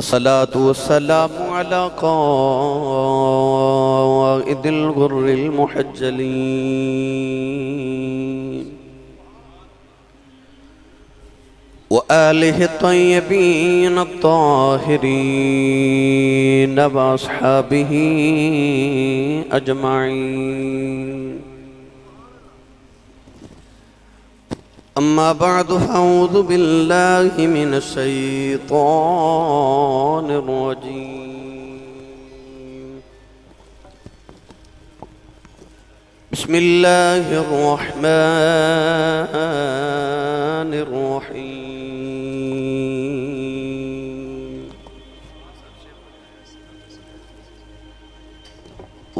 الصلاة والسلام على قائد الغر المحجلين وآله الطيبين الطاهرين وأصحابه أجمعين. أما بعد فأعوذ بالله من الشيطان الرجيم. بسم الله الرحمن الرحيم.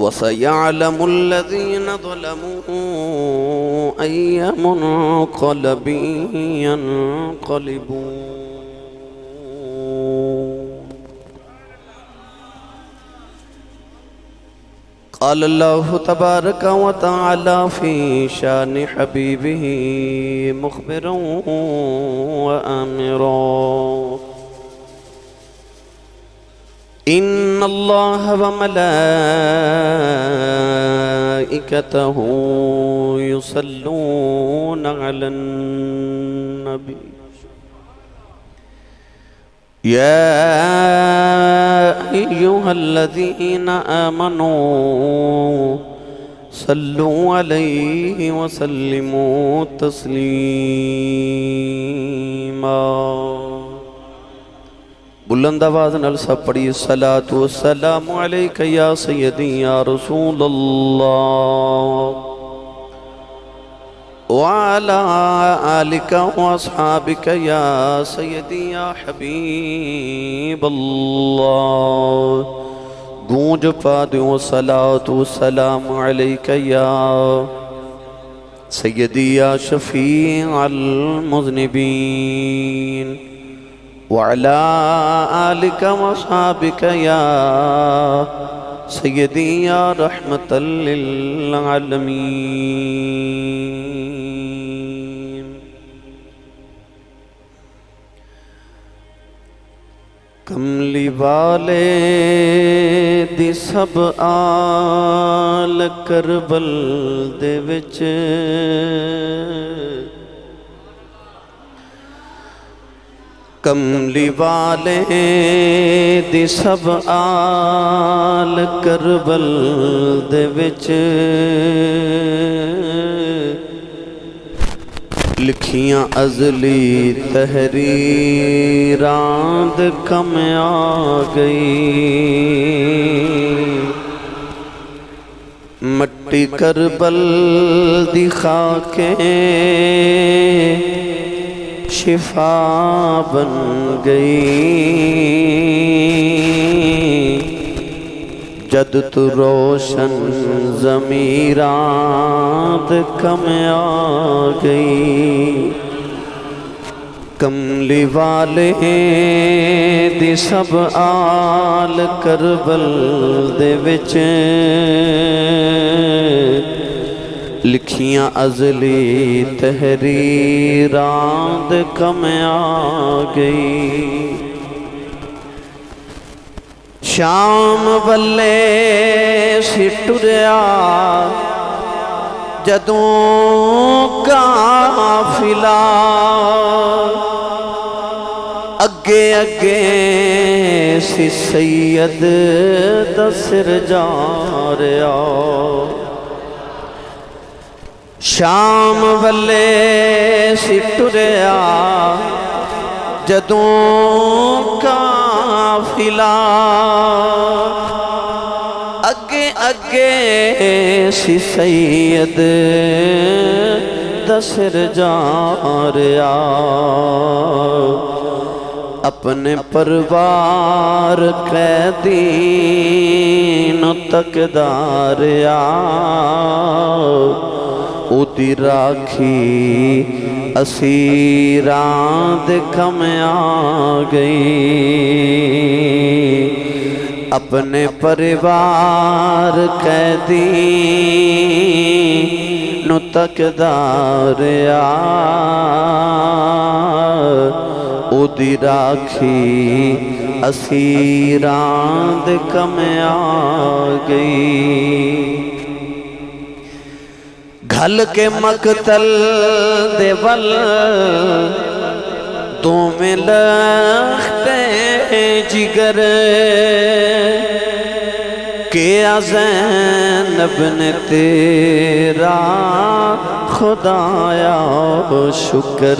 وسيعلم الذين ظلموا أي منقلب ينقلبون. قال الله تبارك وتعالى في شان حبيبه مخبرا وآمرا: إن الله وملائكته يصلون على النبي يا أيها الذين آمنوا صلوا عليه وسلموا تسلیما. بلند آواز نال سب پڑھی: الصلاة والسلام علیک یا سیدی یا رسول اللہ وعلا آلک واصحابک یا سیدی یا حبیب اللہ. گونج پا دوں: الصلاة والسلام علیک یا سیدی یا شفیع المذنبین وعلى آلك وصحابك يا سيدي يا رحمة للعالمين. کملی والے دی سب آل کربل دے وچ کملی والے دی سب آل کربل دے وچ لکھیاں ازلی تحریراں دے کم آ گئی. مٹی کربل دی خاکیں شفا بن گئی. جد تو روشن ضمیرات کم آ گئی. کملی والے دی سب آل کربل دے وچ لکھیاں ازلی تحریراں دے کم آ گئی. شام والے سی ٹریا جدوں قافلہ اگے اگے سی سید دا سر جا رہا. شام والے سی ٹریا جدوں قافلہ اگے اگے سی سید دا سر جا رہا. اپنے پروار قیدین تکدا رہا. او دی راکھی اسیراں دے کم آ گئی. اپنے پریوار قیدین تکدا رہا. اودی راکھی اسیراں دے کم آ گئی گھل کے مقتل دے ول تو میں لختے جگر کیا زینب نے تیرا خدایا شکر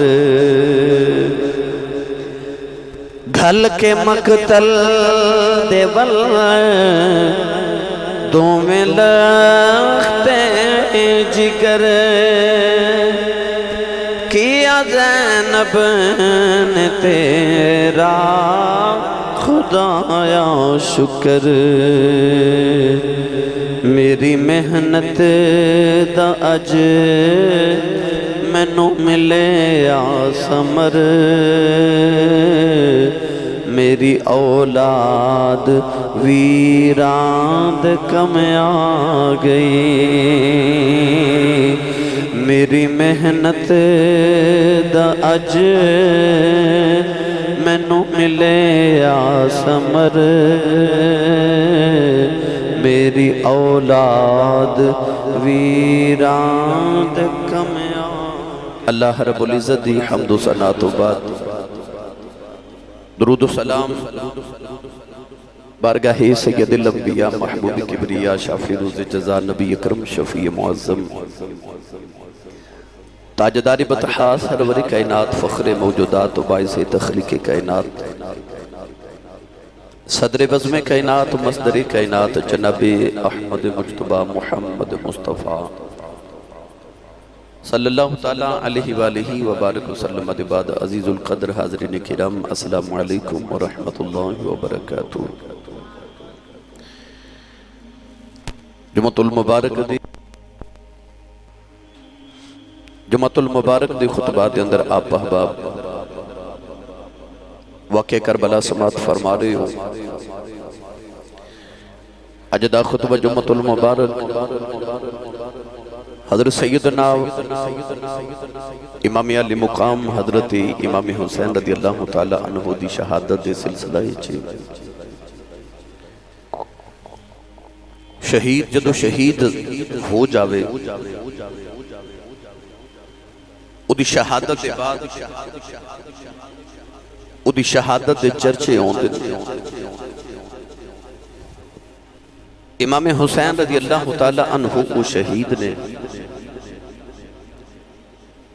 گھل کے مقتل دے ول دو میں لختے جگر کیا زینب نے تیرا خدایا شکر میری محنت دا اج مینوں ملے آ ثمر میری اولاد ویران دے کم آ گئی میری محنت دا اج مینوں ملے آ ثمر میری اولاد ویران دے کم آ اللہ رب العزت دی حمد و ثنا تو بعد درود و سلام بارگاہ سید الانبیاء محبوب کبریاء شافی روز جزا نبی اکرم شفیع معظم تاجدار بطحا سرور کائنات فخر موجودات و باعث تخلیق کائنات صدر بزم کائنات مصدر کائنات جناب احمد مجتبہ محمد مصطفیٰ صلی اللہ تعالیٰ علیہ وآلہ وبارک وسلم بعد عزیز القدر حاضرین کرام السلام علیکم ورحمت اللہ وبرکاتہ جمعۃ المبارک دی خطبات اندر آپ احباب واقع کربلا سماعت فرما رہے ہو اجدہ خطبہ جمعۃ المبارک حضرت سیدنا امام علی مقام حضرت امام حسین رضی اللہ تعالیٰ عنہ دی شہادت دے سلسلہ شہید جدو شہید ہو جاوے او دی شہادت دے بعد او دی شہادت دے چرچے ہوں دے امام حسین رضی اللہ تعالیٰ عنہ کو شہید نے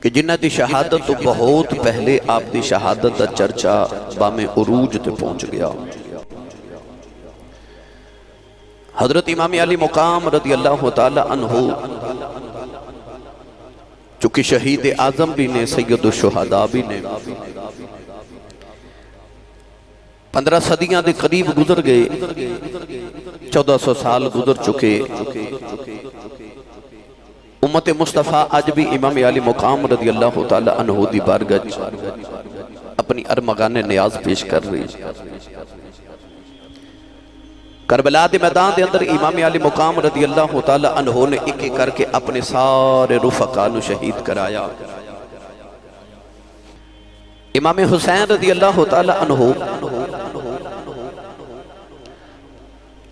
کہ جنہ دی شہادت تو بہت پہلے آپ دی شہادت دا چرچا بام عروج تے پہنچ گیا حضرت امام علی مقام رضی اللہ تعالیٰ عنہ چونکہ شہید اعظم بھی نے سید الشہداء بھی نے 15 صدیاں دے قریب گزر گئے 1400 سال گزر چکے امت مصطفیٰ آج بھی امام علی مقام رضی اللہ تعالیٰ عنہ دی بارگاہ اپنی ارمغان نیاز پیش کر رہی کربلا دے میدان دے اندر امام علی مقام رضی اللہ تعالیٰ عنہ نے ایک ایک کر کے اپنے سارے رفقانو شہید کرایا امام حسین رضی اللہ تعالیٰ عنہ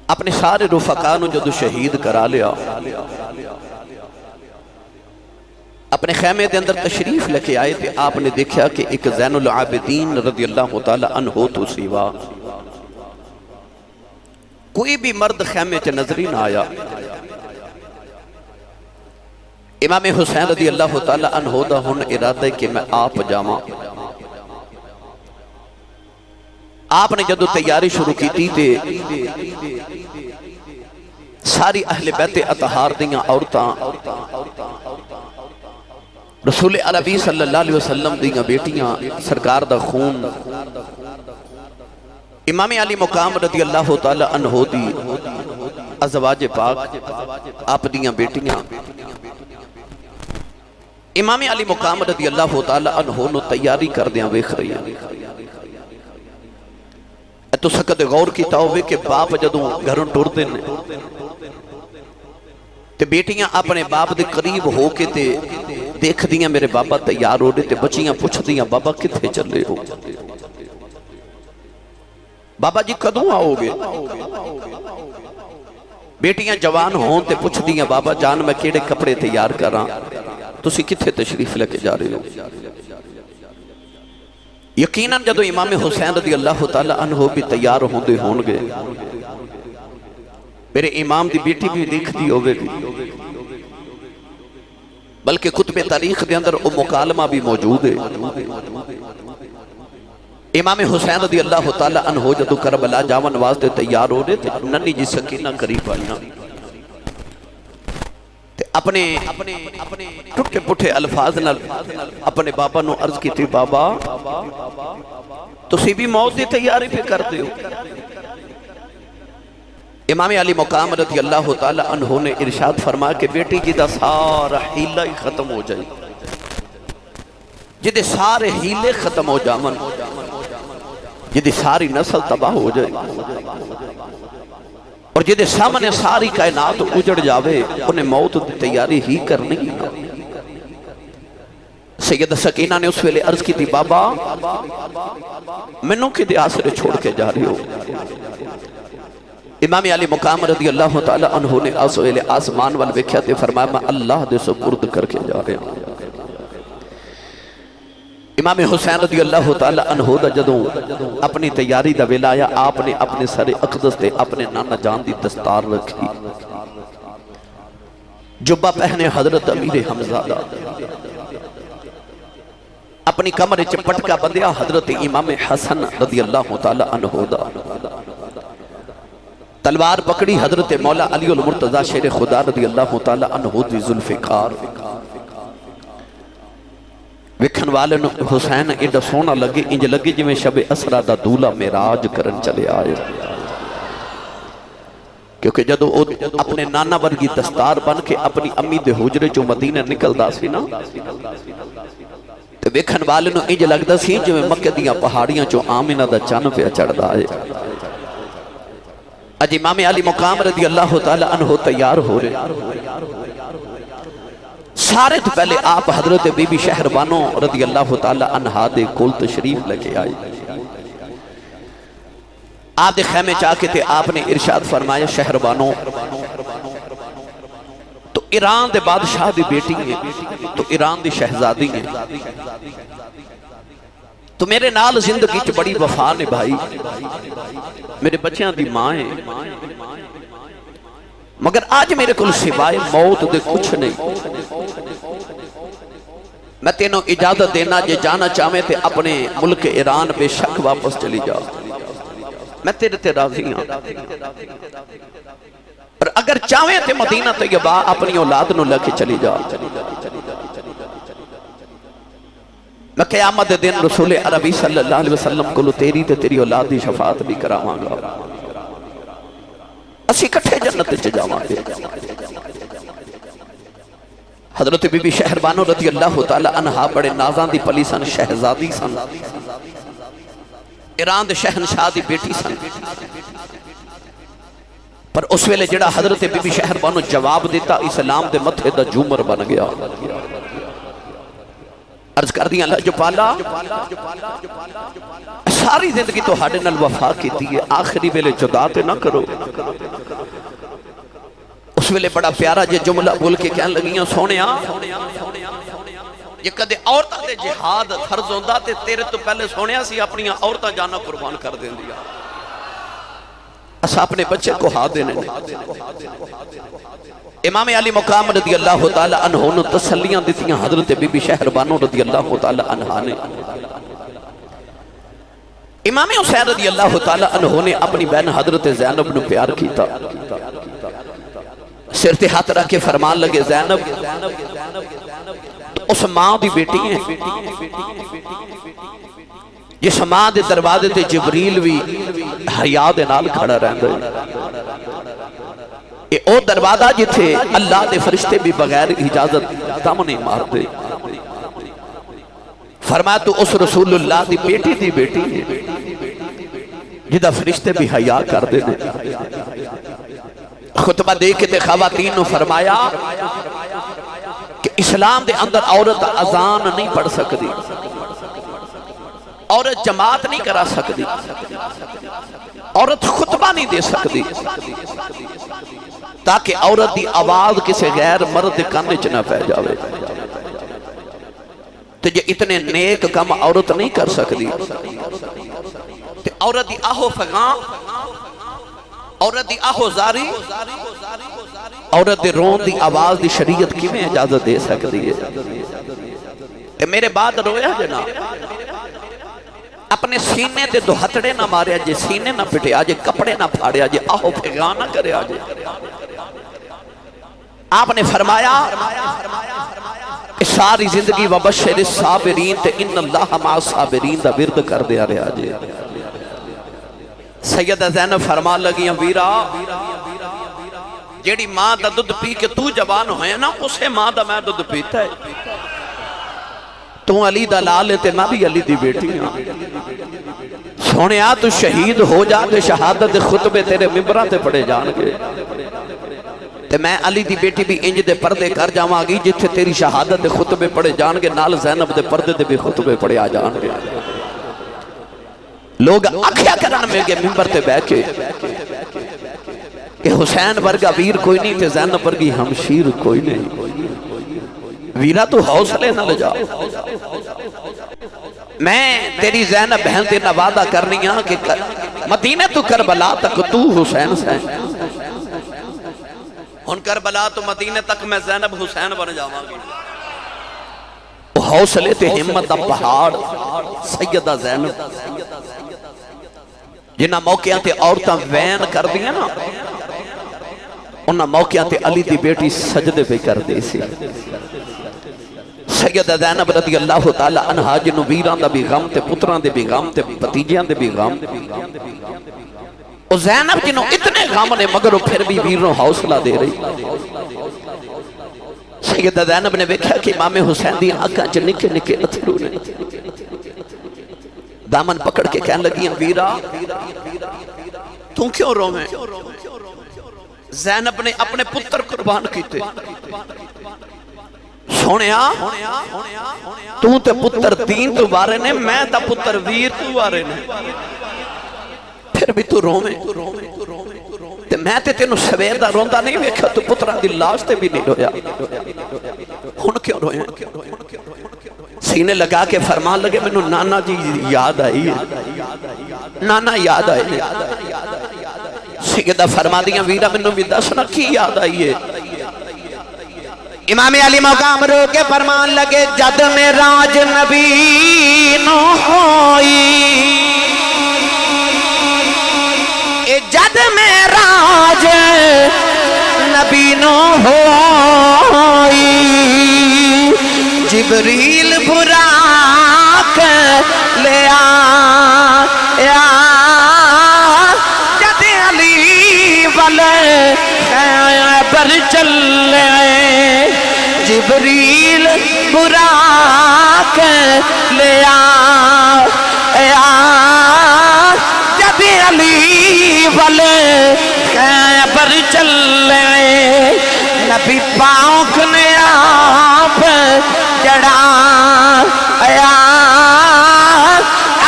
اپنے سارے رفقانو جدو شہید کرا لیا اپنے خیمے دے اندر تشریف لکے آئے تھے آپ نے دیکھا کہ ایک زین العابدین رضی اللہ تعالیٰ عنہ تو سیوا کوئی بھی مرد خیمے چے نظری نہ آیا امام حسین رضی اللہ تعالیٰ عنہ دا ہن ارادہ کہ میں آپ جاواں آپ نے جدو تیاری شروع کی تھی ساری اہل بیت اطہار دیاں عورتاں رسول عربی صلی اللہ علیہ وسلم دیاں بیٹیاں سرکار دا خون امام علی مقام رضی اللہ تعالیٰ عنہ دی ازواج پاک آپ دیاں بیٹیاں امام علی مقام رضی اللہ تعالیٰ عنہ نو تیاری کر دیاں ویکھ رہی ہیں تو سکت غور کی تاوے کہ باپ جدوں گھروں ٹور دینے تے بیٹیاں اپنے باپ دے قریب ہو کے دیکھ دیاں میرے بابا تیار ہو رہے تے بچیاں پوچھ دیاں بابا کتھے چلے ہو بابا جی کدوں آؤ گے؟ بیٹیاں جوان ہون تے پوچھ دیاں بابا جان میں کیڑے کپڑے تیار کراں، تسی کتھے تشریف لے کے جا رہے ہو؟ یقیناً جدو امام حسین رضی اللہ تعالیٰ عنہ بھی تیار ہوندے ہون گے، میرے امام دی بیٹی بھی دیکھ دی ہوئے گی، بلکہ کتب تاریخ دے اندر وہ مکالمہ بھی موجود ہے۔ امام حسین رضی اللہ تعالیٰ عنہ جدو کربلا جاون واسطے تیار ہو رہے تھے، ننی جی سکینہ قریب آئینا اپنے ٹھٹے پٹھے الفاظ نال اپنے بابا نو عرض کی تھی، بابا تسی بھی موت دی تیاری پہ کرتے ہو؟ امام علی مقام رضی اللہ تعالیٰ عنہ نے ارشاد فرمایا کہ بیٹی جدہ سارا ہیلہ ہی ختم ہو جائے، جدہ سارے ہیلے ختم ہو جامن، جدہ ساری نسل تباہ ہو جائے، اور جدے سامنے ساری کائنات اجڑ جاوے، انہیں موت دی تیاری ہی کرنی ہے۔ سیدہ سکینہ نے اس ویلے عرض کی تھی، بابا منوں کے دے آسرے چھوڑ کے جا رہی ہو؟ امام علی مقام رضی اللہ تعالیٰ عنہ نے اس ویلے آسمان وال ویکھیا تے فرمایا میں اللہ دے سپرد کر کے جا رہا ہوں۔ امام حسین رضی اللہ تعالیٰ عنہ دا جدوں اپنی تیاری دا ویلا آیا، آپ نے اپنے سر اقدس تے اپنے نانا جان دی دستار رکھی، جبہ پہنے حضرت امیر حمزہ دا، اپنی کمر چپٹکا بندیا حضرت امام حسن رضی اللہ تعالیٰ عنہ دا، تلوار پکڑی حضرت مولا علی المرتضی شیر خدا رضی اللہ تعالیٰ عنہ دی ذوالفقار، وکھن والے حسین ایڈا سونا لگے، انج لگے جو میں شب اسرا دا دولا میراج کرن چلے آئے، کیونکہ جدو اپنے نانا ورگی دستار بن کے اپنی امی دے حجرے جو مدینہ نکل دا سی نا، تو وکھن والے انج لگدا سی جو میں مکہ دیاں پہاڑیاں جو آمینہ دا چان پہ چڑھ دا آئے۔ اج امام علی مقام رضی اللہ تعالیٰ عنہ تیار ہو رہے، سارے تو پہلے آپ حضرت بی بی شہربانو رضی اللہ تعالیٰ عنہ دے کول تشریف لگے آئی، آپ دے خیمے چاہ کے تھے، آپ نے ارشاد فرمایا شہربانو تو ایران دے بادشاہ دی بیٹی ہیں، تو ایران دی شہزادی ہیں، تو میرے نال زندگی چ بڑی وفا نے بھائی، میرے بچیاں دی ماں ہیں، مگر آج میرے کل سوائے موت دے کچھ نہیں، میں تینوں اجازت دینا جے جانا چاہمیں تے اپنے ملک ایران بے شک واپس چلی جا، میں تیرے تے راضی ہوں، اور اگر چاہمیں تے مدینہ طیبہ اپنی اولاد نو لے کے چلی جا، میں قیامت دن رسول عربی صلی اللہ علیہ وسلم کو تیری تے تیری اولاد دی شفاعت بھی کراواں گا، اسی کٹھے جنت چ جاواں گے۔ حضرت بی بی شہربانو رضی اللہ تعالیٰ عنہ بڑے نازاں دی پلی سن، شہزادی سن، ایران دے شہنشاہ دی بیٹی سن، پر اس ویلے جڑا حضرت بی بی شہربانو جواب دیتا اسلام دے متھے دا جومر بن گیا۔ عرض کر دیا اللہ جو پالا ساری زندگی تو ہاڑے نال وفا کی دیئے، آخری ویلے جدا تے نہ کرو۔ اس ویلے بڑا پیارا جے جملہ بول کے کہنے لگیاں، سونیا یہ کدے عورتہ دے جہاد فرض ہوندہ تے تیرے تو پہلے سونیا سی اپنی عورتہ جانا قربان کر دیں دیا، اسا اپنے بچے کو ہاں دینے۔ امام علی مقام رضی اللہ تعالیٰ عنہ نے تسلیاں دیتیاں حضرت بی بی شہربانو رضی اللہ تعالیٰ عنہ نے۔ امام حسین رضی اللہ تعالیٰ عنہ نے اپنی بہن حضرت زینب نے پیار کیتا، سر تے ہاتھ رکھ کے فرمان لگے، زینب اس ماں دی بیٹی ہیں، جس ماں دے دروازے تے جبریل بھی حیا دے نال کھڑا رہندا ہے، اے او دروازہ جتھے اللہ دے فرشتے بھی بغیر اجازت دم نہیں مارتے۔ فرمایا تو اس رسول اللہ دی بیٹی ہے جدہ فرشتے بھی حیا کر دے دے۔ خطبہ دے کے تے خواتین نے فرمایا کہ اسلام دے اندر عورت اذان نہیں پڑھ سکتی، عورت جماعت نہیں کرا سکتی، عورت خطبہ نہیں دے سکتی، تاکہ عورت دی آواز کسی غیر مرد کان چ نہ پہ جاوے۔ تو یہ اتنے نیک کم عورت نہیں کر سکتی۔ تو عورت دی آہو فغان، عورت دی آہو زاری، عورت دی رون دی آواز دی شریعت کی میں اجازت دے سکتی ہے؟ کہ میرے بعد رویا جناب، اپنے سینے تے دو ہتڑے نہ مارے آجے، سینے نہ پٹے آجے، کپڑے نہ پھاڑے آجے، آہو فغان نہ کرے آجے۔ آپ نے فرمایا کہ ساری زندگی وبشر الصابرین تے ان اللہ مع الصابرین دا ورد کر دیا رہے آجے۔ سیدہ زینب فرما لگی ویرا، جیڑی ماں دا دودھ پی کے تو جوان ہوئے نا، اسے ماں دا میں دودھ پیتا ہے۔ تو علی دا لال تے میں بھی علی دی بیٹی ہاں۔ سونے آ تو شہید ہو جا تے شہادت خطبے تیرے ممبران تے پڑے جان گے، تے میں علی دی بیٹی بھی انج دے پردے کر جاواں گی جتھے تیری شہادت دے خطبے پڑے جان گے، نال زینب دے پردے دے بھی خطبے پڑے آ جان گے۔ لوگ آکھیا کرن میں گے ممبر تے بے کے کہ حسین ورگا ویر کوئی نہیں تے زینب ورگی ہمشیر کوئی نہیں۔ ویرا تو حوصلے نہ لے جا، میں تیری زینب بہن تیرا وعدہ کرنی ہاں کہ مدینہ تو کربلا تک تو حسین سے، ان کربلا تو مدینہ تک میں زینب حسین بن جاواں گی۔ حوصلے تے ہمت دا پہاڑ سیدہ زینب، جنہ موقعہ تے عورتاں وین کر دیا نا، انہاں موقعہ تے علی دی بیٹی سجدے پہ کر دی سی۔ سیدہ زینب رضی اللہ تعالی عنہ جنہوں ویران دا بھی غم تے پتران دے بھی غم تے بتیجیاں دے بھی غم، اور زینب جنہوں اتنے غم نے مگر وہ پھر بھی ویروں حوصلہ دے رہی۔ سیدہ زینب نے دیکھا کہ امام حسین دی آنکھاں چ نکے نکے اتھرو نے، دامن پکڑ کے کہنے لگی ویرا تو کیوں رویں؟ زینب نے اپنے پتر قربان کیتے۔ سونیا تو تے پتر دین تو بارے نے، میں تا پتر ویر تو بارے نے، پھر بھی تو رویں تے میں تے تینوں سویر دا روندہ نہیں ویکھا، تو پتران دی لاش تے بھی نہیں رویا، ہن کیوں روئیں؟ سینے لگا کے فرمان لگے میں نانا جی یاد آئی ہے، نانا یاد آئی ہے۔ سیدہ فرما دیا ویرا میں بھی دسنا کی یاد آئی ہے؟ امام علی مقام رو کے فرمان لگے جد میں راج نبی نو ہوئی، اے جد میں راج نبی نو ہوئی، جبریل براق لیا جد علی والے خیبر چلے، جبریل براق لیا جد علی والے خیبر چلے، نبی پاک نے آپ جڑا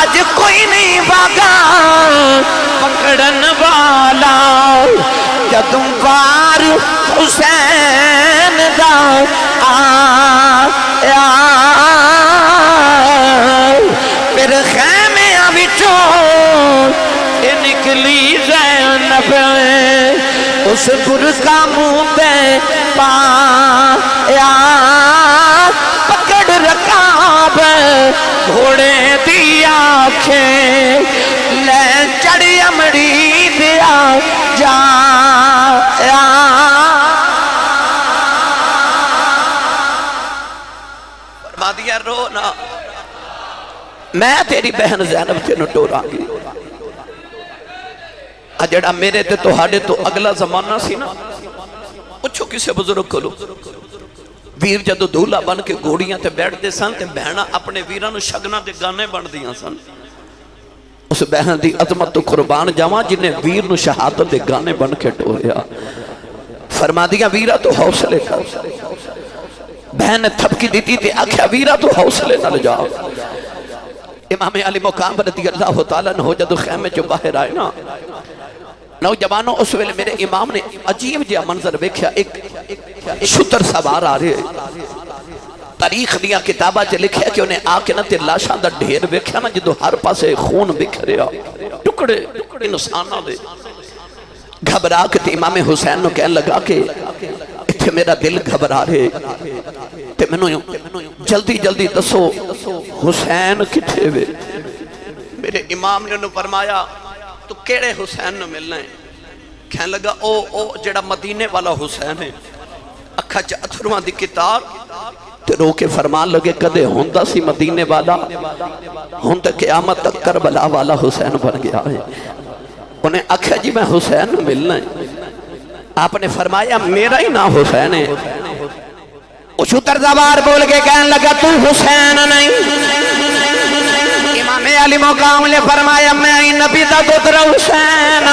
اج کوئی نہیں باگا پکڑن والا، جدوں بار حسین دا آیا، پھر خیمیاں وچوں نکلی زینب، اس برقع منہ تے پایا، پکڑ رکاب گھوڑے دی آنکھیں، لے چڑی امڑی دیا جایا۔ فرما دیا رو نا، میں تیری بہن زینب تینوں ٹوراں گی۔ جڑا میرے تے تو ہاڑے تو اگلا زمانہ سی نا، پوچھو کسے بزرگ کلو، ویر جدو دھولا بن کے گھوڑیاں تے بیٹھ دے سن تے بہنہ اپنے ویرانو شگنا دے گانے بن دیاں سن۔ اس بہن دی عظمت تو قربان جاواں جنہیں ویر نو شہادت دے گانے بن کے ٹوریا۔ فرما دیا ویرا تو حوصلے کر، بہن نے تھپکی دیتی تے آکھیا ویرا تو حوصلے نہ جاؤ، امام علی مقام رضی اللہ تعالیٰ عنہ جدو خیمے جو باہر آئے نا نوجوانوں اس ویلے میرے امام نے عجیب جہا منظر ویکھیا ایک شتر سوار آ رہے تاریخ دیا کتابہ چ لکھیا کہ انہیں آ کے نا تے لاشاں دا ڈھیر ویکھیا نا جدو ہر پاسے خون بکھریا ٹکڑے انساناں دے گھبرا کے تے امام حسین نو کہنے لگا کہ اتھے میرا دل گھبرا رہے تے منو جلدی جلدی دسو حسین کتھے وے میرے امام نے انہوں فرمایا تو کیڑے حسین نو ملنا ہے کہنے لگا او جڑا مدینے والا حسین ہے اکھا چا اتھروان دی کتار تے رو کے فرمان لگے کدے ہوندہ سی مدینے والا ہوندہ قیامت تک کربلا والا حسین بن گیا ہے انہیں اکھا جی میں حسین نو ملنا ہے آپ نے فرمایا میرا ہی نام حسین ہے شتر زبار بول کے کہنے لگا تو حسین نہیں امام علی مقام نے فرمایا میں نبی دا پتر حسین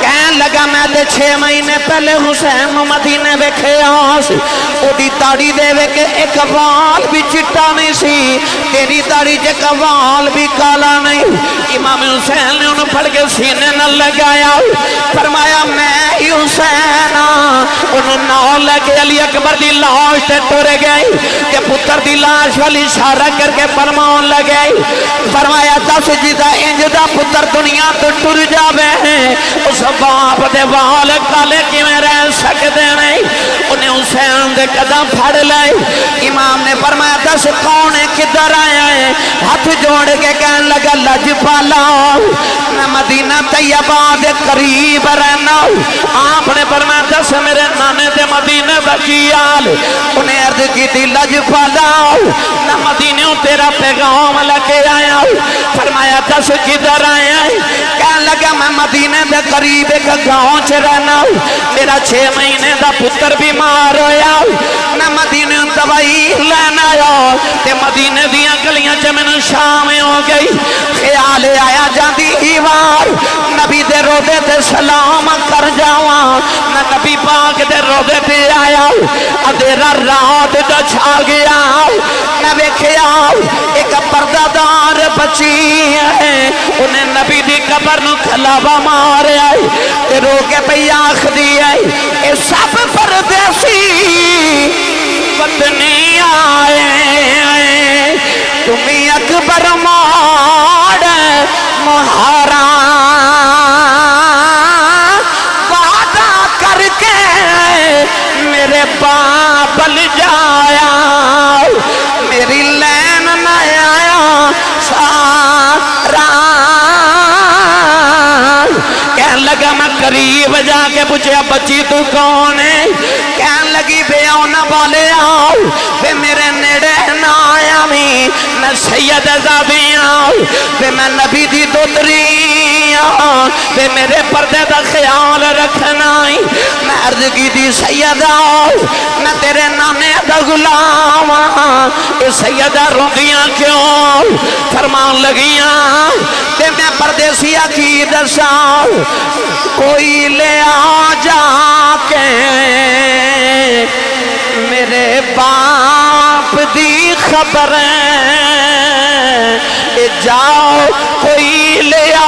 کہنے لگا میں تے 6 مہینے پہلے حسین مدینے ویکھے آس اُدی تاڑی دے ویکھے ایک وال بھی چٹا نہیں سی تیری تاڑی جے کا وال بھی کالا نہیں امام حسین نے انہوں پڑھ کے سینے نہ لگایا فرمایا میں ہی حسین انہوں نہ لگے علی اکبر دی لاش تے ٹورے گئی کہ پتر دی لاش والی اشارہ کر کے فرمان لگے فرمایا دس جیدہ انجدہ پتر دنیا تو ٹر جاوے ہیں اس باپ دے وال کالے کی میں رہ سکتے نہیں انہیں حسین دے قدم پھڑ لائے امام نے فرمایا دس کون ہے کدھر آیا ہے ہاتھ جوڑ کے کہنے لگا لج پالا میں مدینہ طیبہ دے قریب رہنا آپ نے فرمایا دس میرے نانے دے مدینہ بکیال انہیں عرض کی تھی لج پالا میں مدینہ تیرا پیغام لگے آیا فرمایا دس کدھر آیا ہے کہنے لگا میں مدینہ دے قریب ایک گاؤں چ رہنا میرا 6 مہینے دا پتر بیمار ہویا میں مدینے دوائی لینا آیا تے مدینے دیاں گلیاں چ میں شام ہو گئی خیال آیا جاندی ہی وار نبی دے روضے تے سلام کر جاواں میں نبی پاک دے روضے تے آیا ادھیرا رات دا چھا گیا میں ویکھیا ایک پردہ دار بچی ہے انہیں نبی دی قبر نو کھلاوا مارے آئی تے رو کے پہ آخ دی آئی اے سب پردیسی وطنی آئے تمہیں اکبر مار مہارا وعدہ کر کے میرے بابل جایا میری لین نہ آیا سارا کہنے لگا میں قریب جا کے پوچھا بچی تو کون ہے کہنے لگی بے آنا والے آؤ بے میرے نیڑے نہ آیا میں سید زادی آؤ بے میں نبی دی دوتری آؤ بے میرے پردے دا خیال رکھنا میں عرض کی دی سید آؤ میں تیرے نانے دا غلام اے سیدہ روندیاں کیوں فرمان لگیاں تے میں پردیسیہ کی دساؤ کوئی لے آ جا کے میرے باپ دی خبر جاؤ کوئی لے آ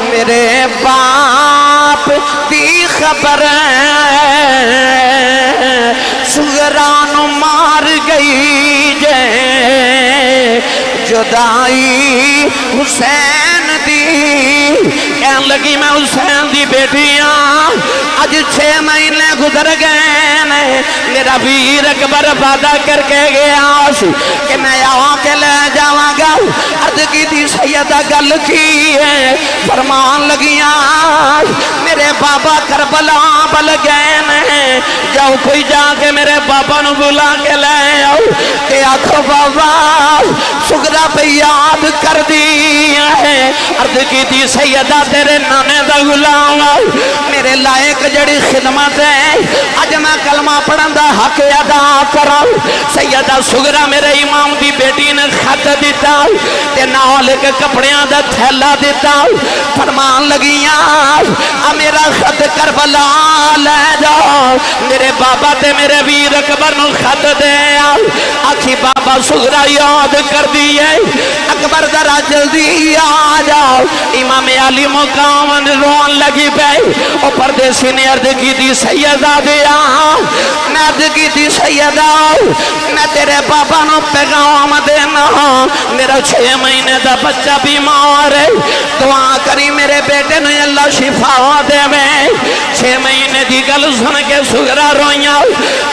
میرے باپ دی خبر سغران مار گئی جے جدائی حسین دی کہنے لگی میں حسین دی بیٹیاں آج 6 مہینے گزر گئے میرا ویر اکبر وعدہ کر کے گیا کہ میں آ کے لے جاواں گا عرض کی تھی سیدہ گل کی ہے فرمان لگیاں میرے بابا کربلا بل گئے جاؤ کوئی جا کے میرے بابا نو بلا کے لے آؤ کہ آکھو بابا سغرا پہ یاد کر دی ہے عرض کی تھی سیدہ تیرے نانے دا غلام میرے لائق جڑی خدمت ہے اج میں کلمہ پڑھن دا حق ادا کرا سیدہ سغرا میرے امام دی بیٹی نے خط دیتا تے نال کے کپڑیاں دا تھیلا دیتا فرمان لگیاں میرا خط کربلا لے جاؤ میرے بابا تے میرے ویر اکبر نو خط دے آکھی بابا سغرا یاد کر دیئے اکبر ذرا جلدی آ جاؤ امام علی مقام روان لگی پہ او پردیسی نے عرض کی تھی سیدہ دیا میں عرض کی تھی سیدہ میں تیرے بابا نو پیغام دینا میرا 6 مہینے دا بچہ بیمار ہے دعا کری میرے بیٹے نے اللہ شفا دے میں 6 مہینے دی گل سن کے سغرا رویاں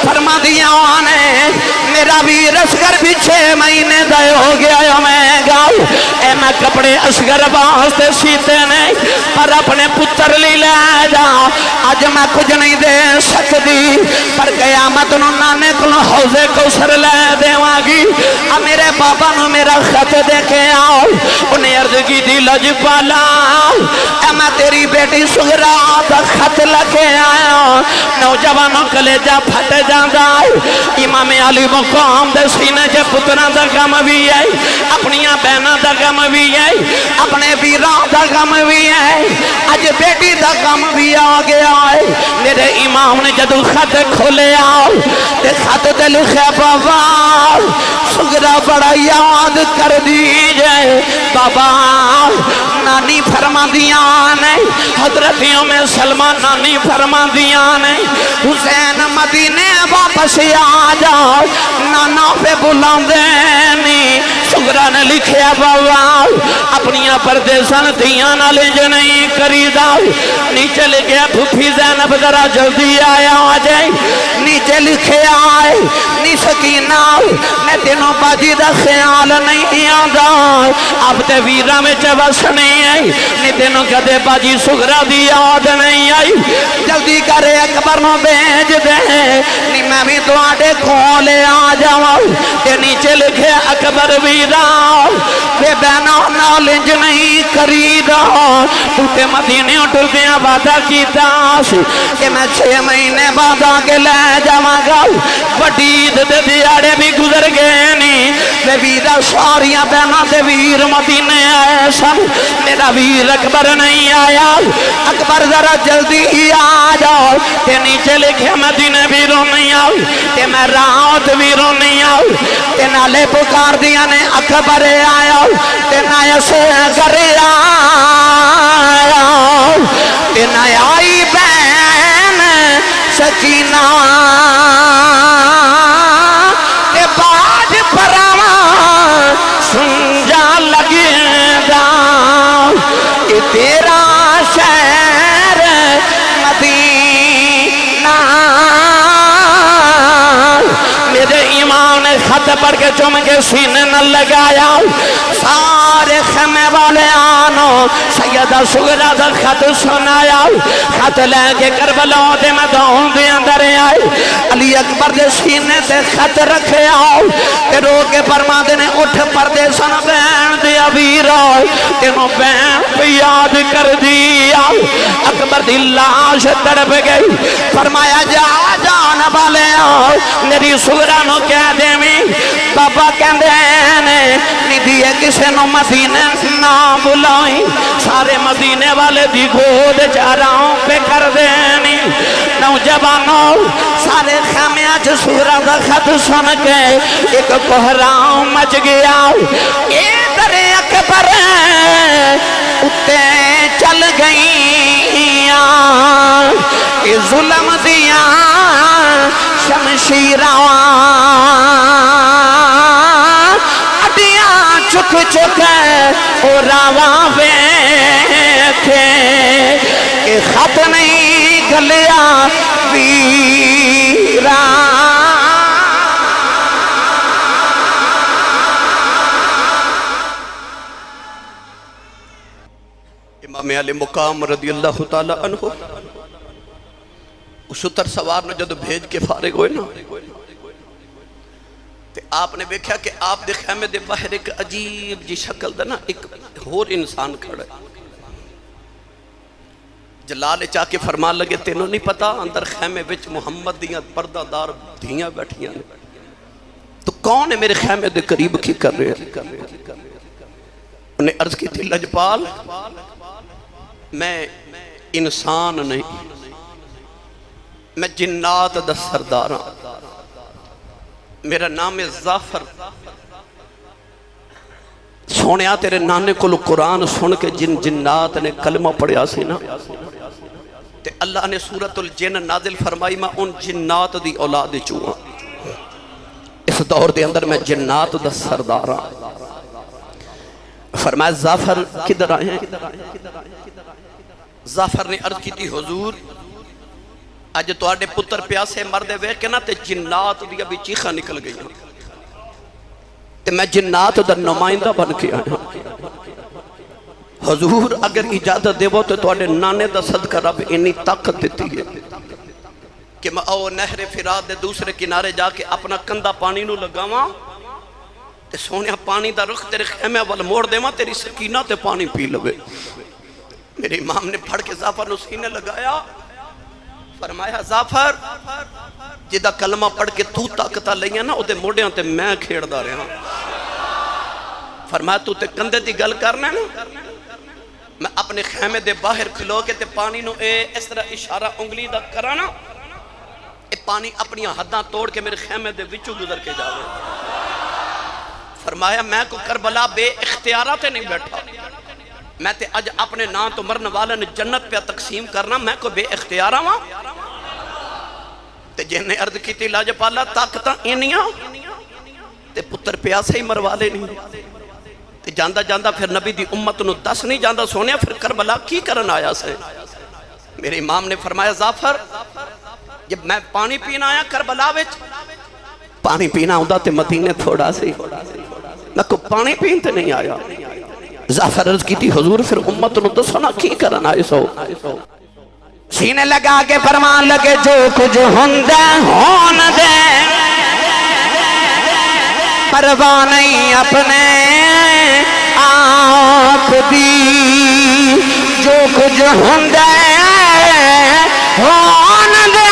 فرما دیا آنے میرا ویر اصغر بھی 6 مہینے دا ہو گیا میں گاؤں اے میں کپڑے اصغر واسطے سیتے نہیں پر اپنے پتر لی لے جا آج میں کچھ نہیں دے سکتی پر قیامت نو نانے کو حوضے کو سر لے دے واگی میرے بابا نو میرا خط دے کے آؤ انہیں عرض کی دی لج پالا اے میں تیری بیٹی سغرا دا خط لکے آیا نوجوانوں کلیجہ پھٹ جاندہ امام علی مقام دے سینے جے پترہ دا غم بھی ہے اپنیاں بہنہ دا غم بھی ہے اپنے ویران دا غم بھی ہے آج بیٹی دا غم بھی آگیا ہے میرے امام نے جدو خط کھولے آؤ تے خط تے لکھے بابا سغرا بڑا یاد کر دیجئے بابا نانی فرما دیاں نے حضرتیوں میں سلمان نانی فرما دیاں نے حسین مدینے واپس آ جاؤ نانا پہ بلان دینی سغرا نے لکھیا بابا اپنیاں پردیسان دیاں نہ لے جو نہیں کری داؤ نیچے لکھے پھوپھی زینب ذرا جلدی آیا آ جائے نیچے لکھے آئے نی سکینہ میں دنوں باجی دا خیال نہیں آدھا اب تے ویرہ میں چوس نہیں آئی نی دنوں کدے باجی سغرا دی یاد نہیں آئی جلدی کرے اکبر نو بیج دے نی میں بھی تو آٹے کھولے آ جاؤں تے نیچے لکھے اکبر ویرہ بے بینہ نالنج نہیں کری رہا تو تے مدینے اٹھل دیا وعدہ کی تاس کہ میں 6 مہینے بعد آگے لے جاؤں گا بڑی دے دیاڑے بھی گزر گئے نہیں میں ویرہ ساریاں بہنہ دے ویر مدینے ایسا میرا ویر اکبر نہیں آیا اکبر ذرا جلدی ہی آ جاؤ تے نیچے لکھے مدینے ویروں نہیں آؤ تے میں رات ویروں نہیں آؤ تے نالے پکار دیا نے اکبر آیا تے نائے سے گر آیا تے نائے آئی بین سکینہ تے باج پراما سنجا لگے دا کہ تیرا شہر مدینہ میرے امام نے خط پڑھ کے چوم کے سینے نہ لگایا سارے خیمے والے آنو سیدہ سغرا دا خط سنایا خط لے کے کربلا دے میدان دے اندر آئے علی اکبر دے سینے تے خط رکھے آؤ تے رو کے فرما دینے اٹھ پردے سن بین دیا ویرہ تینوں بین پہ یاد کر دیا اکبر دی لاش تڑپ گئی فرمایا جا جان والے آؤ میری سغرا نو کہہ دے میں بابا کہندے نے ندیے کسے نو مدینے نہ بلائیں سارے مدینے والے دی گود چاراؤں پہ کر دینی نوجوانوں سارے خیمیاں چھ سغرا دا خط سن کے ایک کوہراؤں مچ گیا ادھر اکبر اتے چل گئیاں کہ ظلم دیا شمشیراں اڈیاں چک چک اور راواں بیٹھے کہ خط نہیں گلیا ویراں امام علی مقام رضی اللہ تعالیٰ عنہ شتر سوار نے جدو بھیج کے فارغ ہوئے نا تے آپ نے دیکھا کہ آپ دے خیمے دے باہر ایک عجیب جی شکل دا نا ایک اور انسان کھڑا ہے. جلال چاہ کے فرمان لگے تینوں نہیں پتا اندر خیمے وچ محمد دیاں پردہ دار دھیاں بیٹھیاں نے. تو کون ہے میرے خیمے دے قریب کی کر رہے ہیں؟ انہیں عرض کی تھی لجپال میں انسان نہیں میں جنات دا سردار ہوں. میرا نام ہے ظافر. سونیا تیرے نانے کو قرآن سن کے جن جنات نے کلمہ پڑھیا سی نا تے اللہ نے سورۃ الجن نازل فرمائی میں ان جنات دی اولاد چوہاں. اس دور دے اندر میں جنات دا سردار ہوں. فرمایا ظافر کدھر آئے ہیں؟ ظافر نے عرض کی تھی حضور اج تواڈے پتر پیاسے مردے ویکھ کے نا تے جنات دی ابھی چیخاں نکل گئی تے میں جنات دا نمائندہ بن کے آیا. حضور اگر اجازت دیو تو تواڈے نانے دا صدقہ رب انی طاقت دیتی ہے کہ میں او نہر فرات دے دوسرے کنارے جا کے اپنا کندھا پانی نو لگاواں تے سونیا پانی دا رخ تیرے خیمے وال موڑ دیواں تیری سکینہ تے پانی پی لوے. میرے امام نے پڑھ کے ظافر نو سینے لگایا. فرمایا ظافر جدہ کلمہ پڑھ کے تو طاقتہ لئیاں نا او دے موڑیاں تے میں کھیڑ دا رہا. فرمایا تو تے کندھے دی گل کرنا ہے نا میں اپنے خیمے دے باہر کھلو کے تے پانی نو اس طرح اشارہ انگلی دا کرانا اے پانی اپنی حداں توڑ کے میرے خیمے دے وچوں گزر کے جاوے. فرمایا میں کو کربلا بے اختیارہ تے نہیں بیٹھا میں تے اج اپنے نام تو مرن والے نے جنت پہ تقسیم کرنا میں کو بے اختیارہ ہاں. تے جن نے عرض کی تھی لاجپالا طاقتاں اینیاں تے پتر پیاسے ہی مروالے نہیں تے جاندہ جاندہ پھر نبی دی امت نو دس نہیں جاندہ سونیا پھر کربلا کی کرن آیا سے. میرے امام نے فرمایا ظافر جب میں پانی پینا آیا کربلا وچ پانی پینا ہوندہ تے مدینے تھوڑا سی میں کو پانی پینتے نہیں آیا. ظافر عرض کی تھی حضور پھر امت نو دسونا کی کرن آئے سو. سینے لگا کے فرمان لگے جو کچھ ہوندے ہون دے پرواہ نہیں اپنے آپ دی. جو کچھ ہوندے ہون دے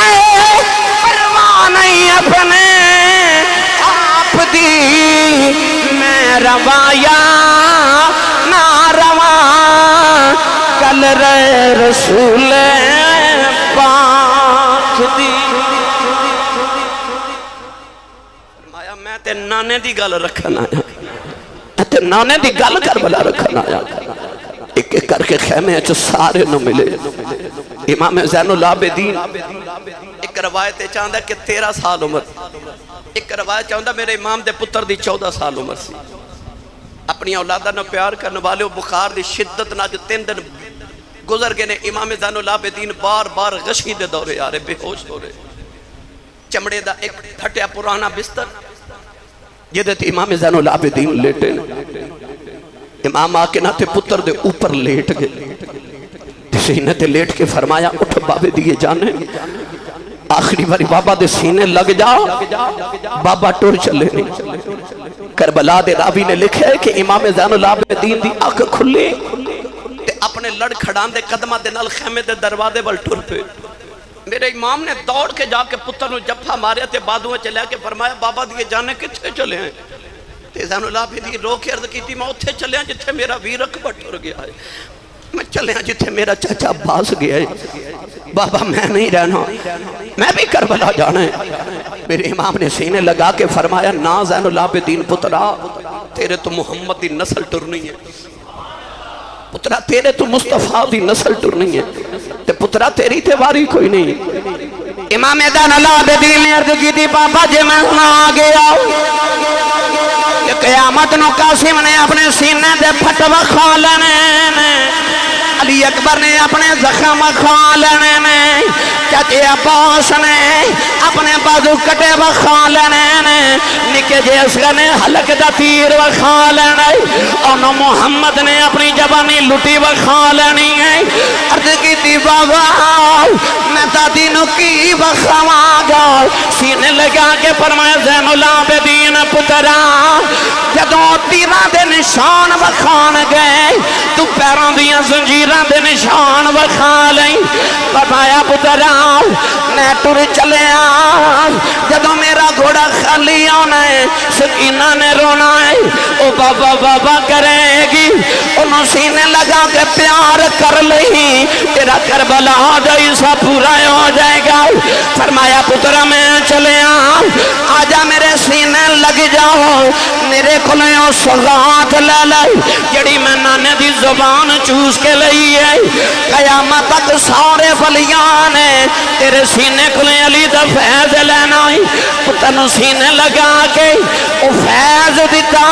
پرواہ نہیں اپنے آپ دی. میں روایا نہ رواں کل رسول پاک دی. فرمایا میں تے نانے دی گل رکھنا آیا تے نانے دی گل کربلا رکھنا آیا. ایک ایک کر کے خیمے اچھو سارے نو ملے. امام زین العابدین ایک روایت چاہندہ کہ 13 سال عمر ایک روایت چاہندہ میرے امام دے پتر دی 14 سال عمر سی. اپنی اولادہ نہ پیار کرنے والے بخار دی شدت نہ جو 3 دن گزر گئے نے. امام زین العابدین بار بار غشی دے دورے آ رہے بے ہوش ہو رہے. چمڑے دا ایک پھٹیا پرانا بستر جدے تے امام زین العابدین لیٹے. امام آکے نہ تے پتر دے اوپر لیٹ گئے سینے تے لیٹ کے فرمایا اٹھ بابے دیئے جانے. آخری باری بابا دے سینے لگ جا بابا ٹور چلے نہیں. کربلا دے راوی نے لکھا ہے کہ امام زین العابدین دی آنکھ کھلے تے اپنے لڑ کھڑان دے قدمہ دے نال خیمے دے دروازے وال ٹر پے. میرے امام نے دوڑ کے جا کے پتر نو جفا مارے تے بادویں چلے کے فرمایا بابا دیئے جانے کتھے چلے ہیں. تے زین العابدین رو کے عرض کی تھی میں اتھے چلے ہیں جتھے میرا ویر اکبر ٹر گیا ہے. میں چلے ہیں جتھے میرا چچا باس گیا ہے. بابا میں نہیں رہنا میں بھی کربلا جانا ہے. میرے امام نے سینے لگا کے فرمایا نا زین العابدین پترا تیرے تو محمد دی نسل ٹرنی ہے. پترا تیرے تو مصطفیٰ دی نسل ٹرنی ہے تے پترا تیری تیواری کوئی نہیں. امام زین العابدین نے عرض کی تھی پاپا جی میں نہ گیا قیامت نو قاسم نے اپنے سینے دے پھٹ وکھا لینے علی اکبر نے اپنے زخم کھا لینے نے چچے عباس نے اپنے بازو کٹے وکھا لینے نے نکے جے اصغر نے حلق دا تیر وکھا لینا اور محمد نے اپنی جوانی لٹی وکھا لینی ہے عرض کی تھی بابا میں دادی نو کی وکھاواں گا سینے لگا کے فرمایا زین العابدین پترا جدوں تیراں دے نشان وکھان گئے تو پیراں دیاں زنجیراں دے نشان وکھا لیں فرمایا پترا میں ٹر چلے جدوں میرا گھوڑا خالی آنا ہے سکینہ نے رونا ہے او بابا بابا کرے گی انہوں سینے لگا کے پیار کر لئی تیرا کربلا جیسا پورا ہو جائے گا فرمایا پترا میں چلے آجا میرے سینے لگ جاؤ میرے کھلیوں سغات لے لئی جڑی میں نانے دی زبان چوس کے لئی ہے قیامت تک سارے فلیان ہے تیرے سینے کھلے علی دا فیض لینا ہی پتنو سینے لگا کے او فیض دیتا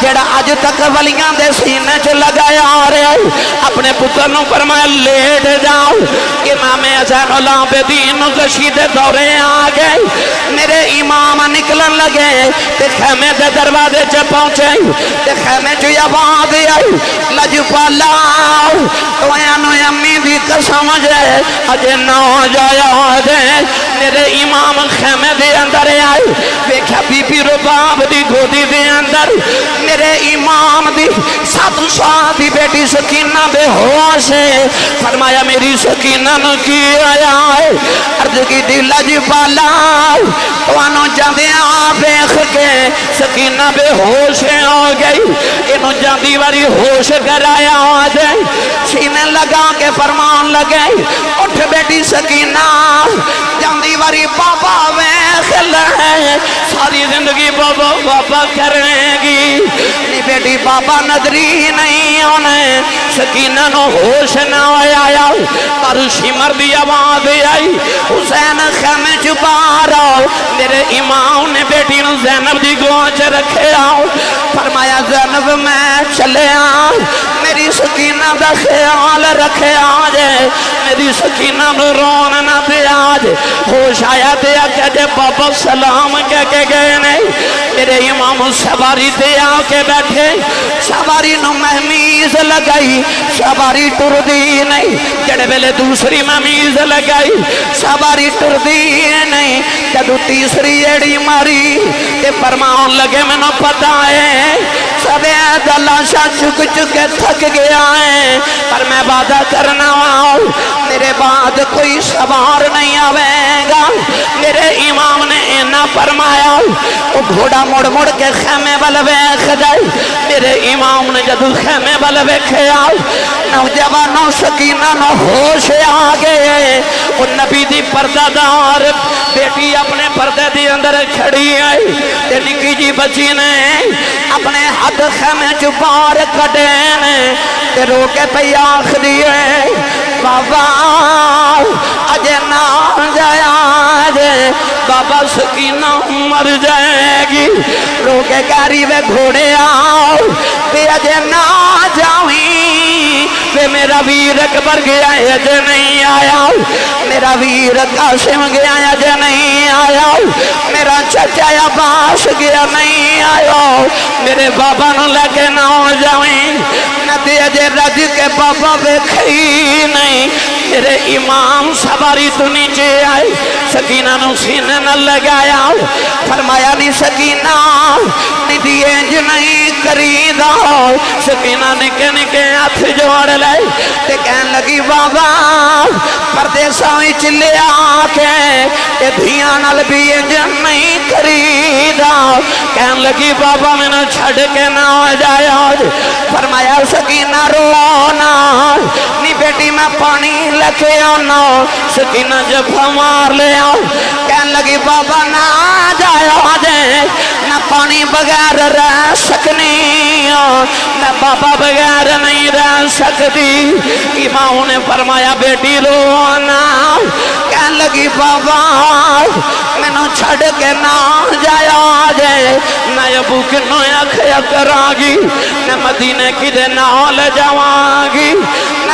جڑا آج تک ولیاں دے سینے چ لگایا رہے اپنے پتنو فرمایا لیٹ جاؤ امام حسین العابدین کشید دورے آگئے میرے امام نکلن لگے تے خیمے دے دروازے چ پہنچے تے خیمے چ آواز آئی لجپالا تو اینو امی دی قسم جائے اجے نہ جایا دے میرے امام خیمے دے اندر آئی ویکھا بی بی رباب دی گودی دے اندر میرے امام دی 7 سال دی بیٹی سکینہ بے ہوش ہے فرمایا میری سکینہ نو کی آیا ہے عرض کی دی لجپالا توانو جاندے بیخ کے سکینہ بے ہوش ہو گئی انہوں جاندی واری ہوش کرایا ہو جائے سینے لگا کے فرمان لگے اٹھ بیٹی سکینہ جاندی واری بابا بیخ لے ساری زندگی بابا بابا کریں گی نی بیٹی بابا نظری نہیں ہونے سکینہ نو ہوش نہ آیا پر شمر دی آواز آئی حسین خیمے چھپا رہا میرے امام نے بیٹی نو زینب دی گوچ رکھے آؤ فرمایا زینب میں چلے آؤ میری سکینہ دا خیال رکھے آجے میری سکینہ نو رون نہ دے آجے ہوش آیا دیا کہ جے بابا سلام کہہ کے گئے نہیں میرے امام سواری دے آ کے بیٹھے سواری نو مہمیز لگائی سواری ٹر دی نہیں جڑے بیلے دوسری مہمیز لگائی سواری ٹر دی نہیں جدو تیسری ایڑی ماری تے فرمان لگے میں نو پتا ہے سبے دلاشا چک چکے تھک گیا ہے پر میں وعدہ کرنا ہوں میرے بعد کوئی سوار نہیں آوے گا میرے امام نے اینا فرمایا وہ گھوڑا مڑ مڑ کے خیمے والے بیخ جائے میرے امام نے جدو خیمے والے بیکھے آؤ نوجوانوں سکینہ نو ہوش آگئے وہ نبی دی پردہ دار بیٹی اپنے پردے دی اندر کھڑی آئی تے نکی جی بچی نے اپنے ہاتھ خیمے چپار کٹے نے تے رو کے پہ آخ دیئے بابا اجے نہ جایا جے بابا سکینہ مر جائے گی رو کے کاری وے گھوڑے آؤ تے اجے نہ جاویں تے میرا ویر اکبر گیا ہے اجے نہیں آیا میرا ویر قاسم گیا ہے اجے نہیں آیا میرا چچا عباس گیا نہیں آیا میرے بابا نو لے کے نہ جاویں نہ تے اجے رج کے بابا بیکھی نہیں میرے امام سواری تو نیچے آئی سکینہ نو سینے نہ لگایا فرمایا نہیں سکینہ ندی انج نہیں کریدا سکینہ نکے نکے ہاتھ جوڑ لے تے کہن لگی بابا پردیساں وچ لے آ کے تے دھیاں نال بھی انج نہیں کریدا کہن لگی بابا مینوں چھڈ کے نہ جایا فرمایا سکینہ رونا نی بیٹی میں پانی لکھے آنا سکینہ جب مار لے آؤ کہن لگی بابا نہ جایا جے نہ پانی بغیر رہ سکنی میں بابا بغیر نہیں رہ سکتی امام نے فرمایا بیٹی رونا کہن لگی بابا میں نو چھڑ کے نہ جایا جے نہ ابو کنو اکھیا کراں گی نہ مدینے کی دے نال جاواں گی نہ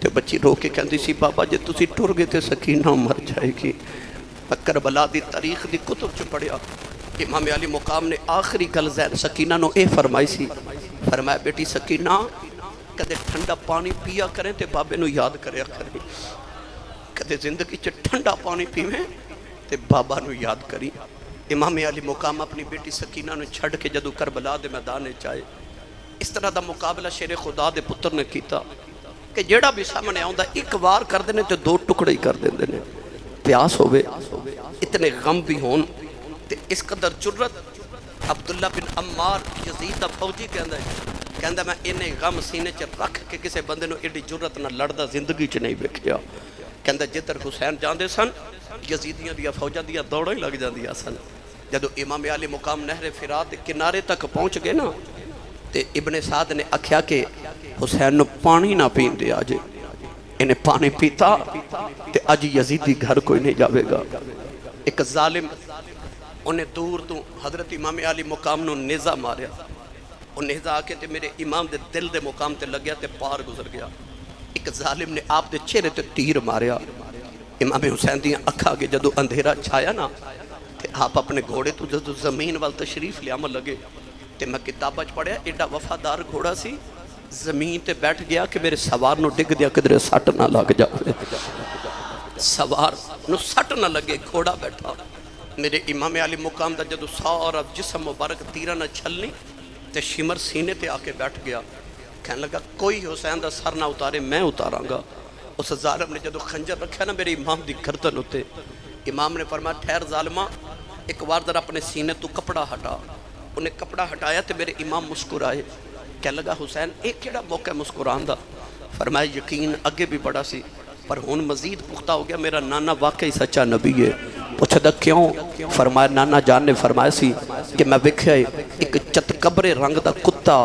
تے بچی رو کے کہندی سی بابا جے تسی ٹر گئے تے سکینہ مر جائے گی۔ کربلا دی تاریخ دی کتب چ پڑھیا امام علی مقام نے آخری گل زین سکینہ نو اے فرمائی سی، فرمایا بیٹی سکینہ کدے ٹھنڈا پانی پیا کریں تے بابے نو یاد کریا کریں، کدے زندگی چ ٹھنڈا پانی پیویں تے بابا نو یاد کری۔ امام علی مقام اپنی بیٹی سکینہ نو چھڑ کے جدو کربلا دے میدان چائے اس طرح دا مقابلہ شیر خدا دے پتر نے کیتا کہ جیڑا بھی سامنے آؤں دا ایک وار کر دینے تے دو ٹکڑے ہی کر دینے، پیاس ہوئے اتنے غم بھی ہون تے اس قدر جرت۔ عبداللہ بن عمار یزید دا فوجی کہندہ میں انہیں غم سینے چ رکھ کے کسے بندے نو ایڈی جرت نہ لڑدا زندگی چ نہیں ویکھیا۔ کہندہ جدھر حسین جاندے سن یزیدیاں دیا فوجاں دیا دوڑاں ہی لگ جاندیاں سن۔ جدو امام علی مقام نہر فرات کنارے تک پہنچ گئے نا تے ابن سعد نے آکھیا کہ حسین نو پانی نہ پین دے آجے، انہیں پانی پیتا تے اج یزیدی گھر کوئی نہیں جاوے گا۔ ایک ظالم انہیں دور تو حضرت امام علی مقام نو نیزہ ماریا، وہ نیزہ آکے تے میرے امام دے دل دے مقام تے لگیا تے پار گزر گیا۔ ایک ظالم نے آپ دے چہرے تے تیر ماریا۔ امام حسین دیاں اکھا کے جدو اندھیرا چھایا نا تے آپ اپنے گھوڑے تو جدو زمین وال تشریف لے عمل لگے تے میں کتابہ پڑھیا ایڈا وفادار گھوڑا سی زمین تے بیٹھ گیا کہ میرے سوار نو ڈگ دیا کدھر سٹ نہ لگ جاوے، سوار نو سٹ نہ لگے، گھوڑا بیٹھا۔ میرے امام علی مقام دا جدو سارا جسم مبارک تیرہ نہ چھلنی تے شمر سینے تے آکے بیٹھ گیا، کہنے لگا کوئی حسین دا سر نہ اتارے میں اتاراں گا۔ اس ظالم نے جدو خنجر رکھا نا میرے امام دی گردن ہوتے، امام نے فرمایا ٹھہر ظالمہ ایک بار ذرا اپنے سینے تو کپڑا ہٹا۔ انہیں کپڑا ہٹایا تو میرے امام مسکرائے، کہنے لگا حسین ایک کیڑا موقع مسکران دا؟ فرمایا یقین اگے بھی بڑا سی پر ہون مزید پختہ ہو گیا، میرا نانا واقعی سچا نبی ہے۔ پوچھا دا کیوں؟ فرمایا نانا جان نے فرمایا سی کہ میں وکھیا ایک چتکبر رنگ دا کتا،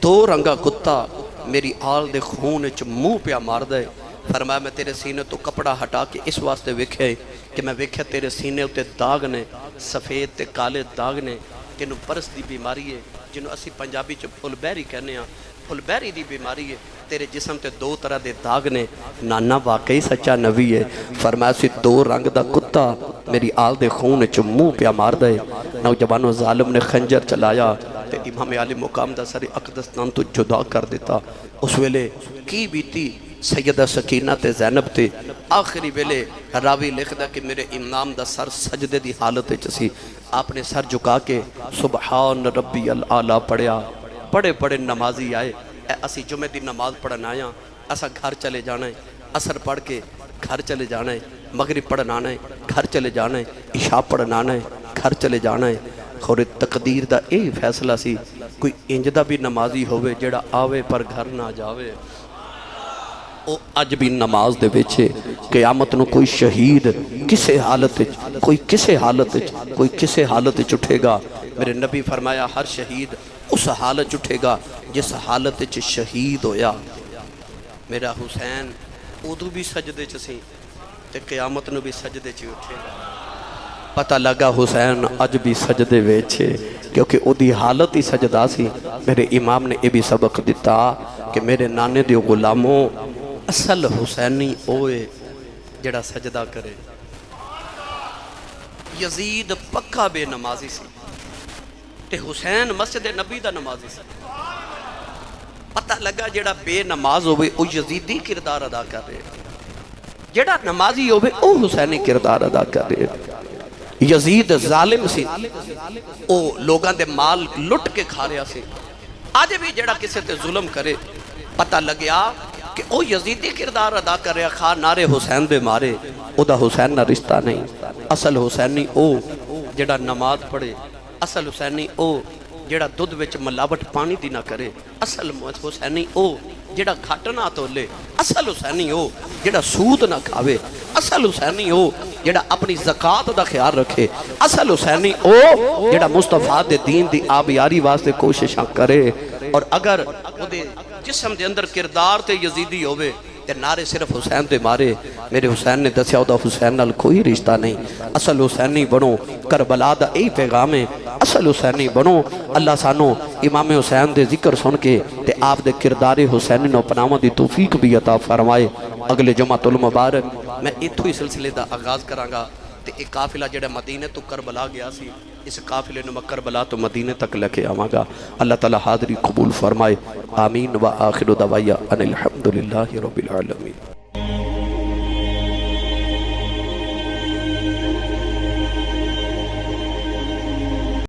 دو رنگا کتا میری آل دے خون اچ منہ پیا مار دے۔ فرمایا میں تیرے سینے تو کپڑا ہٹا کے اس واسطے وکھیا کہ میں وکھیا تیرے سینے ہوتے داغ نے، سفید تے کالے داغ نے، تینوں برس دی بیماری ہے جنہوں اسی پنجابی چ پھل بہری کہنے ہیں، پھل بہری دی بیماری ہے، تیرے جسم تے دو طرح دے داغ نے۔ نانا واقعی سچا نبی ہے۔ فرمایا سی دو رنگ دا کتا میری آل دے خون چ منہ پیا مار دے۔ نوجوانوں ظالم نے خنجر چلایا تے امام علی مقام دا سر اقدس نام تو جدا کر دیتا۔ اس ویلے کی بیتی سیدہ سکینہ تے زینب تے، آخری ویلے راوی لکھدا کہ میرے امام دا سر سجدے دی حالت چسی، آپ نے سر جھکا کے سبحان ربی العالی پڑھیا۔ بڑے بڑے نمازی آئے، اسی جمعہ دی نماز پڑھن آیا، اسا گھر چلے جانا ہے، عصر پڑھ کے گھر چلے جانا ہے، مغرب پڑھن آنا ہے، گھر چلے جانا ہے، عشاء پڑھن آنا ہے، گھر چلے جانا ہے۔ خور تقدیر دا اے فیصلہ سی کوئی انجدہ بھی نمازی ہوئے جڑا آوے پر گھر نہ جاوے۔ او اج بھی نماز دے بیچے قیامت نو کوئی شہید کسے حالت کوئی کسے حالت کوئی کسے حالت اٹھے گا۔ میرے نبی فرمایا ہر شہید اس حالت اٹھے گا جس حالت شہید ہویا۔ میرا حسین ادو بھی سجدے سی تے قیامت نو بھی سجدے چ اٹھے گا۔ پتہ لگا حسین اج بھی سجدے ویچے کیونکہ او دی حالت ہی سجدہ سی۔ میرے امام نے یہ بھی سبق دیتا کہ میرے نانے دیو غلاموں اصل حسینی اوئے جڑا سجدہ کرے۔ یزید پکا بے نمازی سی تے حسین مسجد نبی دا نمازی سی۔ پتہ لگا جڑا بے نماز ہوئے او یزیدی کردار ادا کر رہے، جڑا نمازی ہوئے او حسینی کردار ادا کر رہے۔ یزید ظالم سی، او لوگاں دے مال لٹ کے کھا رہا سی۔ آج بھی جڑا کسے تے ظلم کرے پتہ لگیا کہ او یزیدی کردار ادا کر رہا، خواہ نعرے حسین دے مارے، او دا حسین نہ رشتہ نہیں۔ اصل حسینی او جڑا نماز پڑھے، اصل حسینی او جڑا دودھ وچ ملاوٹ پانی دی نہ کرے، اصل حسینی او جڑا گھٹ نہ تولے، اصل حسینی او جڑا سود نہ کھاوے، اصل حسینی او جڑا اپنی زکاة دا خیال رکھے، اصل حسینی او جڑا مصطفیٰ دے دین دی آبیاری واسطے کوششاں کرے۔ اور اگر وہ دے جسم دے اندر کردار تے یزیدی ہوئے تے نعرے صرف حسین دے مارے میرے حسین نے دسیا دا حسین نال کوئی رشتہ نہیں اصل حسینی بنو کربلا دا ای پیغام ہے اصل حسینی بنو اللہ سانو امام حسین دے ذکر سن کے تے آپ دے کردار حسینی نو پناہاں دی توفیق بھی عطا فرمائے اگلے جمعۃ المبارک میں اتھو ہی سلسلے دا آغاز کراں گا تے ایک قافلہ جڑا مدینے تو کربلا گیا سی اس قافلے نو میں کربلا تو مدینے تک لے کے آواں گا اللہ تعالی حاضری قبول فرمائے آمین و آخر دعوایا ان الحمدللہ رب العالمین